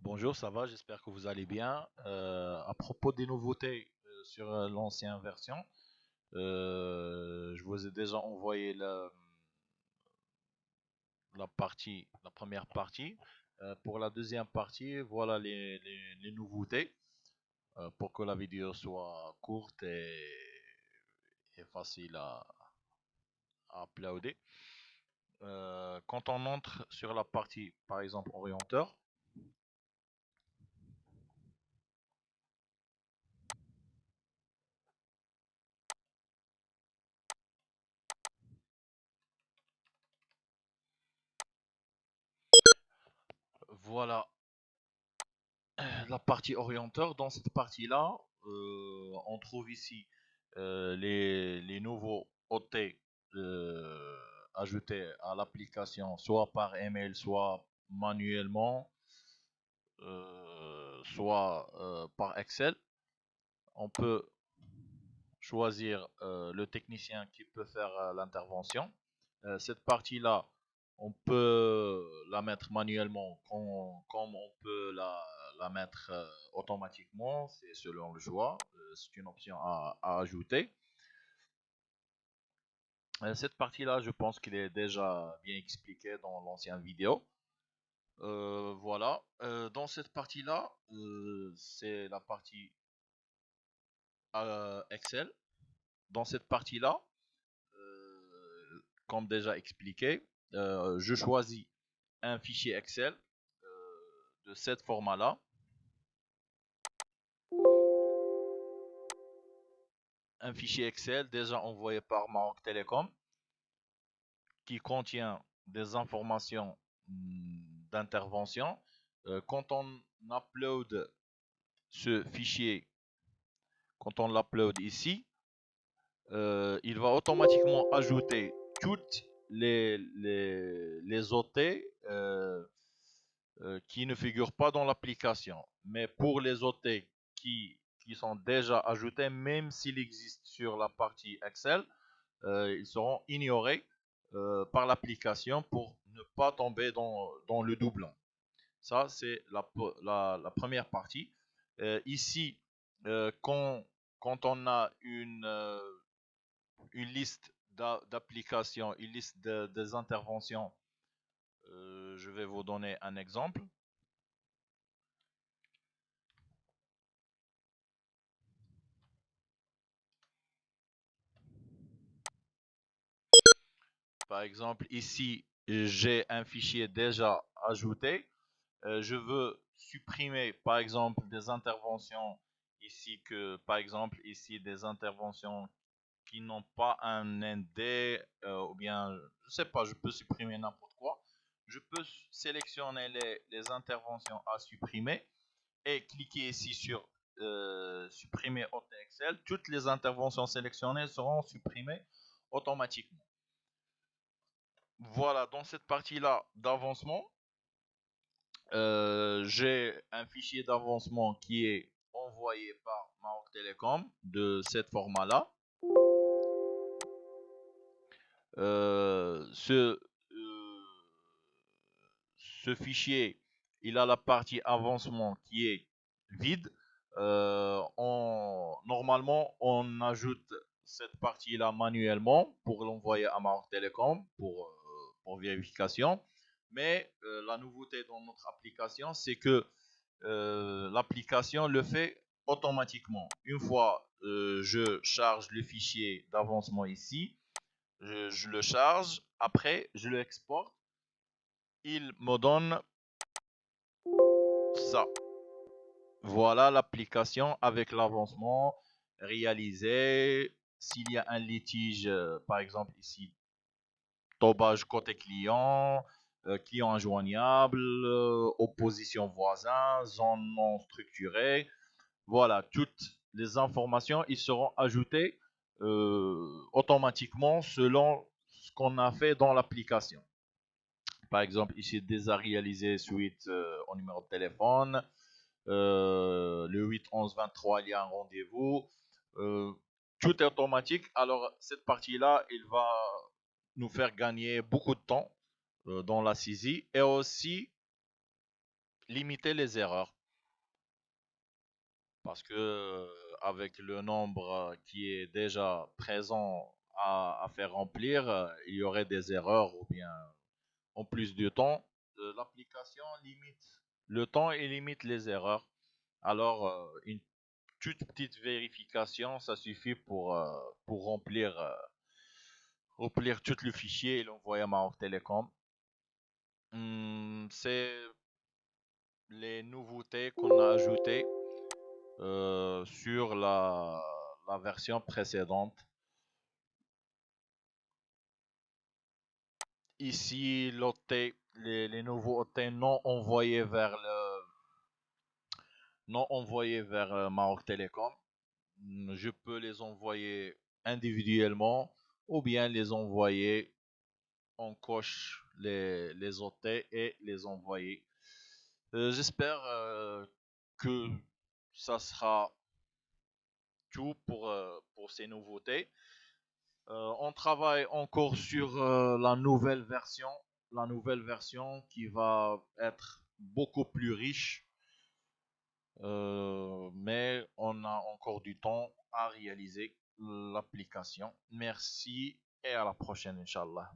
Bonjour, ça va, j'espère que vous allez bien. À propos des nouveautés sur l'ancienne version, je vous ai déjà envoyé la première partie. Pour la deuxième partie, voilà les nouveautés pour que la vidéo soit courte et facile à uploader. Quand on entre sur la partie, par exemple, orienteur, voilà la partie orienteur. Dans cette partie-là, on trouve ici les nouveaux OT ajoutés à l'application, soit par email, soit manuellement, soit par Excel. On peut choisir le technicien qui peut faire l'intervention. Cette partie-là, on peut la mettre manuellement comme on peut la mettre automatiquement, c'est selon le choix, c'est une option à ajouter. Cette partie-là, je pense qu'il est déjà bien expliqué dans l'ancienne vidéo. Voilà. Dans cette partie-là, c'est la partie Excel. Dans cette partie-là, comme déjà expliqué, je choisis un fichier Excel de cette format-là. Un fichier Excel déjà envoyé par Maroc Telecom qui contient des informations d'intervention. Quand on upload ce fichier, quand on l'upload ici, il va automatiquement ajouter toutes les OT qui ne figurent pas dans l'application. Mais pour les OT qui sont déjà ajoutés, même s'ils existent sur la partie Excel, ils seront ignorés par l'application pour ne pas tomber dans le doublon. Ça, c'est la première partie. Ici, quand on a une liste d'applications, une liste des interventions, je vais vous donner un exemple. Par exemple, ici, j'ai un fichier déjà ajouté. Je veux supprimer, par exemple, des interventions ici par exemple, ici, des interventions qui n'ont pas un ND, ou bien, je sais pas, je peux supprimer n'importe quoi. Je peux sélectionner les interventions à supprimer et cliquer ici sur supprimer OT Excel. Toutes les interventions sélectionnées seront supprimées automatiquement. Voilà, dans cette partie-là d'avancement, j'ai un fichier d'avancement qui est envoyé par Maroc Telecom de cette format-là. Ce fichier, il a la partie avancement qui est vide. Normalement, on ajoute cette partie-là manuellement pour l'envoyer à Maroc Telecom pour vérification. Mais la nouveauté dans notre application, c'est que l'application le fait automatiquement. Une fois je charge le fichier d'avancement ici, je le charge, après je le exporte, il me donne ça. Voilà l'application avec l'avancement réalisé. S'il y a un litige, par exemple ici, tobage côté client, client injoignable, opposition voisin, zone non structurée. Voilà, toutes les informations, ils seront ajoutées automatiquement selon ce qu'on a fait dans l'application. Par exemple, ici, déjà réalisé suite au numéro de téléphone. Le 8 11 23, il y a un rendez-vous. Euh, Tout est automatique. Alors, cette partie-là, il va nous faire gagner beaucoup de temps dans la saisie. Et aussi, limiter les erreurs. Parce que avec le nombre qui est déjà présent à faire remplir, il y aurait des erreurs ou bien en plus du temps, l'application limite le temps et limite les erreurs. Alors, une toute petite vérification, ça suffit pour remplir tout le fichier et l'envoyer à Maroc Telecom. C'est les nouveautés qu'on a ajoutées sur la version précédente. Ici, les nouveaux OT non envoyés vers Maroc Telecom. Je peux les envoyer individuellement ou bien les envoyer, on coche les OT et les envoyer. J'espère que ça sera tout pour ces nouveautés. On travaille encore sur la nouvelle version qui va être beaucoup plus riche, mais on a encore du temps à réaliser l'application. Merci et à la prochaine, Inch'Allah.